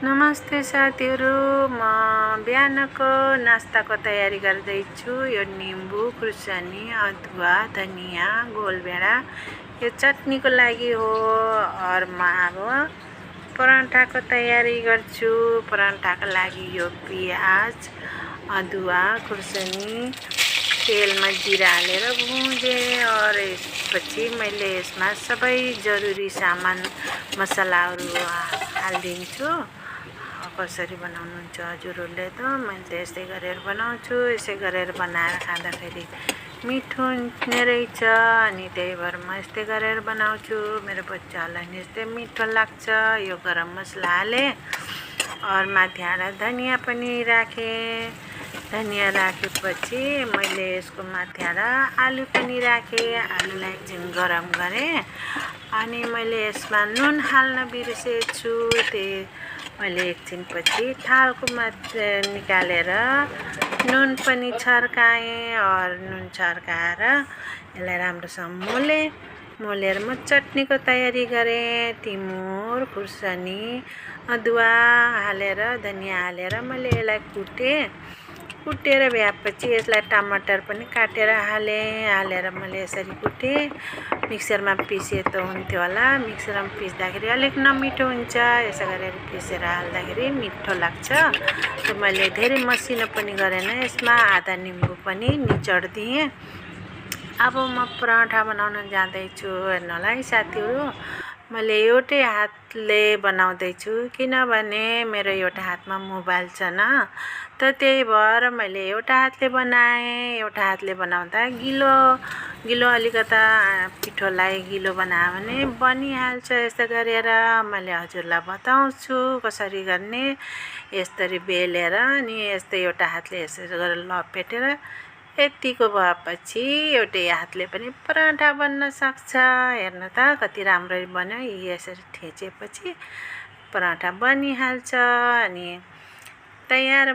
नमस्ते साथीहरू, म बिहानको नास्ताको तयारी गर्दैछु। यो निम्बु, खुर्सानी, अदुवा, धनिया, गोलभेडा यो चटनीको लागि हो। और म अब पराठाको तयारी गर्छु। पराठाको लागि यो प्याज, अदुवा, खुर्सानी तेलमा जीरा हालेर भुजेँ और यसपछि मैले यसमा सबै जरुरी सामान मसलाहरू हालिदिन्छु। कसरी बनाउनुहुन्छ हजुरहरूले त मैले त यस्तै गरेर बनाउँछु। यसै गरेर बनाएर खाँदाखेरि मिठो हुने रहेछ अनि त्यही भएर म यस्तै गरेर बनाउँछु। मेरो बच्चाहरूलाई नि यस्तै मिठो लाग्छ। यो गरम मसला हालेँ और माथिबाट धनिया पनि राखेँ। धनिया राखेपछि मैले यसको माथिबाट आलु पनि राखेँ। आलुलाई एकछिन गरम गरेँ अनि मैले यसमा नुन हाल्न बिर्सेछु। त्यही मैले एकछिन पछि थालको निकालेर नुन पनि छर्काएँ और नुन छर्काएर यसलाई राम्रोसँग मोलेर म चटनीको तयारी गरेँ। टिमुर, खुर्सानी, अदुवा हालेर धनिया हालेर मैले यसलाई कुटेर भएपछि यसलाई टमाटर पनि काटेर हालेर मैले यसरी कुटेँ। मिक्सरमा पिसे त हुन्थ्यो होला। मिक्सरमा पिस्दाखेरि अलिक नमिठो हुन्छ। यसो गरेर पिसेर हाल्दाखेरि मिठो लाग्छ। त मैले धेरै मसिनो पनि गरेन। यसमा आधा निम्बु पनि निचोडिदिएँ। अब म पराठा बनाउन जाँदैछु। हेर्नुहोला है साथीहरू, मैले एउटै हातले बनाउँदैछु किनभने मेरो एउटा हातमा मोबाइल छैन। त त्यही भएर मैले एउटा हातले बनाएँ। एउटा हातले बनाउँदा गिलो अलिकता पिठोलाई गिलो बनायो भने बनिहाल्छ। यस्तो गरेर मैले हजुरलाई बताउँछु कसरी गर्ने। यस्तरी बेलेर अनि यस्तै एउटा हातले यसरी गरेर लपेटेर यतिको भएपछि एउटै हातले पनि पराठा बन्न सक्छ। हेर्नु त कति राम्ररी बन्यो। यसरी थिचेपछि पराठा बनिहाल्छ अनि तयार